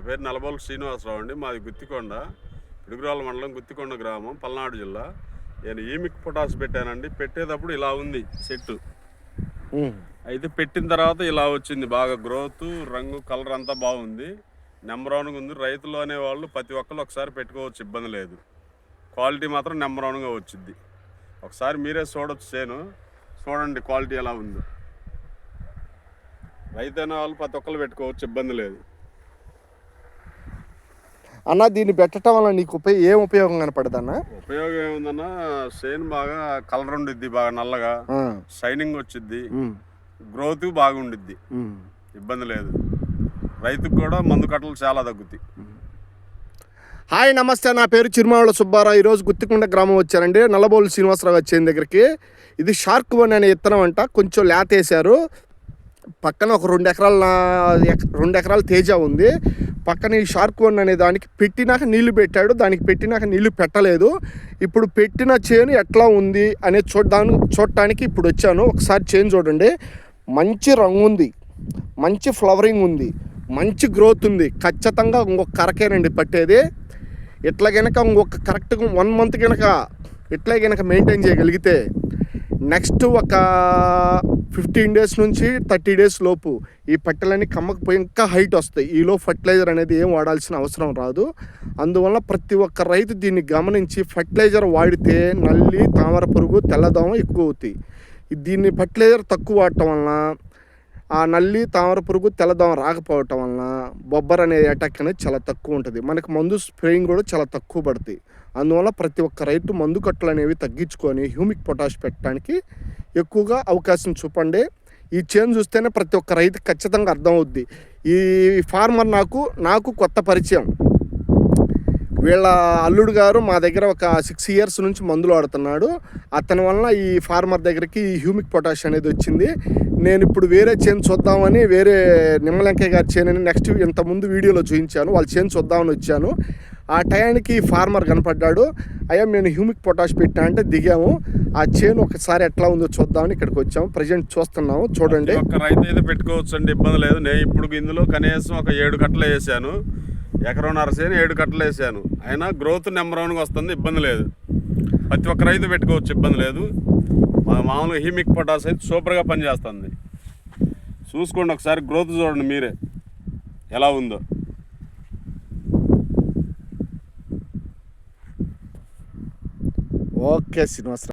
పేరు నల్లబోలు శ్రీనివాసరావు అండి. మాది గుత్తికొండ, పిడుగురాళ్ళ మండలం, గుత్తికొండ గ్రామం, పల్నాడు జిల్లా. నేను ఈమిక్ పొటాస్ పెట్టానండి. పెట్టేటప్పుడు ఇలా ఉంది చెట్టు. అయితే పెట్టిన తర్వాత ఇలా వచ్చింది. బాగా గ్రోత్, రంగు, కలర్ అంతా బాగుంది. నెంబర్ వన్గా ఉంది. రైతులు అనేవాళ్ళు ప్రతి ఒక్కరు ఒకసారి పెట్టుకోవచ్చు, ఇబ్బంది లేదు. క్వాలిటీ మాత్రం నెంబర్ వన్గా వచ్చింది. ఒకసారి మీరే చూడొచ్చు చేను, చూడండి క్వాలిటీ ఎలా ఉందో. రైతు అనే వాళ్ళు ప్రతి ఒక్కరు పెట్టుకోవచ్చు, ఇబ్బంది లేదు. అన్న దీన్ని పెట్టడం వల్ల నీకు ఏం ఉపయోగం కనపడదు అన్న? ఉపయోగం ఏముందన్నా, చేను బాగా కలర్ ఉండిద్ది, బాగా నల్లగా షైనింగ్ వచ్చిద్ది, గ్రోత్ బాగుండిద్ది, ఇబ్బంది లేదు. రైతుకు కూడా మందు కట్టలు చాలా తగ్గుతాయి. హాయ్ నమస్తే, నా పేరు చిరుమావుల సుబ్బారావు. ఈరోజు గుత్తికొండ గ్రామం వచ్చానండి. నల్లబోలు శ్రీనివాసరావు వచ్చేది దగ్గరికి. ఇది షార్క్ వన్ అనే విత్తనం అంట. కొంచెం లేత వేసారు. పక్కన ఒక 2 ఎకరాల తేజ ఉంది. పక్కన ఈ షార్క్ వన్ అనే దానికి పెట్టినాక నీళ్లు పెట్టాడు, దానికి పెట్టినాక నీళ్లు పెట్టలేదు. ఇప్పుడు పెట్టిన చేను ఎట్లా ఉంది అనే చూడటానికి ఇప్పుడు వచ్చాను. ఒకసారి చేను చూడండి. మంచి రంగు ఉంది, మంచి ఫ్లవరింగ్ ఉంది, మంచి గ్రోత్ ఉంది. ఖచ్చితంగా ఇంకొక కరకేనండి పట్టేది. ఇట్లా కనుక ఇంకొక కరెక్ట్గా 1 మంత్ కనుక ఇట్లా కనుక మెయింటైన్ చేయగలిగితే నెక్స్ట్ ఒక 15 డేస్ నుంచి 30 డేస్ లోపు ఈ పట్టెలన్నీ కమ్మకపోయి ఇంకా హైట్ వస్తాయి. ఈలో ఫర్టిలైజర్ అనేది ఏం వాడాల్సిన అవసరం రాదు. అందువల్ల ప్రతి ఒక్క రైతు దీన్ని గమనించి ఫర్టిలైజర్ వాడితే నల్లి, తామర పురుగు, తెల్లదోమ ఎక్కువ అవుతాయి. దీన్ని ఫర్టిలైజర్ తక్కువ వాడటం వలన ఆ నల్లి, తామర పురుగు, తెల్లదోమ రాకపోవటం వలన బొబ్బర్ అనే అటాక్ అనేది చాలా తక్కువ ఉంటుంది. మనకి మందు స్ప్రేయింగ్ కూడా చాలా తక్కువ పడుతుంది. అందువల్ల ప్రతి ఒక్క రైతు మందు కట్టలు అనేవి తగ్గించుకొని హ్యూమిక్ పొటాష్ పెట్టడానికి ఎక్కువగా అవకాశం చూపండి. ఈ చేను చూస్తేనే ప్రతి ఒక్క రైతు ఖచ్చితంగా అర్థమవుద్ది. ఈ ఫార్మర్ నాకు కొత్త పరిచయం. వీళ్ళ అల్లుడు గారు మా దగ్గర ఒక 6 ఇయర్స్ నుంచి మందులు వాడుతున్నాడు. అతని వలన ఈ ఫార్మర్ దగ్గరికి ఈ హ్యూమిక్ పొటాష్ అనేది వచ్చింది. నేను ఇప్పుడు వేరే చేను చూద్దామని, వేరే నిమ్మలంకయ్య గారి చేను అని నెక్స్ట్ ఇంతకుముందు వీడియోలో చూపించాను. వాళ్ళ చేను చూద్దామని వచ్చాను. ఆ టయానికి ఈ ఫార్మర్ కనపడ్డాడు. అయ్యా నేను హ్యూమిక్ పొటాష్ పెట్టా అంటే దిగాము. ఆ చేను ఒకసారి ఎట్లా ఉందో చూద్దామని ఇక్కడికి వచ్చాము. ప్రజెంట్ చూస్తున్నాము, చూడండి. ఒక రైతు అయితే పెట్టుకోవచ్చు అండి, ఇబ్బంది లేదు. నేను ఇప్పుడు ఇందులో కనీసం ఒక 7 కట్టలు వేసాను. ఎకరన్నర చేను 7 కట్టలు వేసాను. అయినా గ్రోత్ నెంబర్ వన్గా వస్తుంది, ఇబ్బంది లేదు. ప్రతి ఒక్క రైతు పెట్టుకోవచ్చు, ఇబ్బంది లేదు. మామూలుగా హ్యూమిక్ పొటాష్ అయితే సూపర్గా పనిచేస్తుంది. చూసుకోండి ఒకసారి, గ్రోత్ చూడండి మీరే ఎలా ఉందో. ఓకే శ్రీనివాసరావు.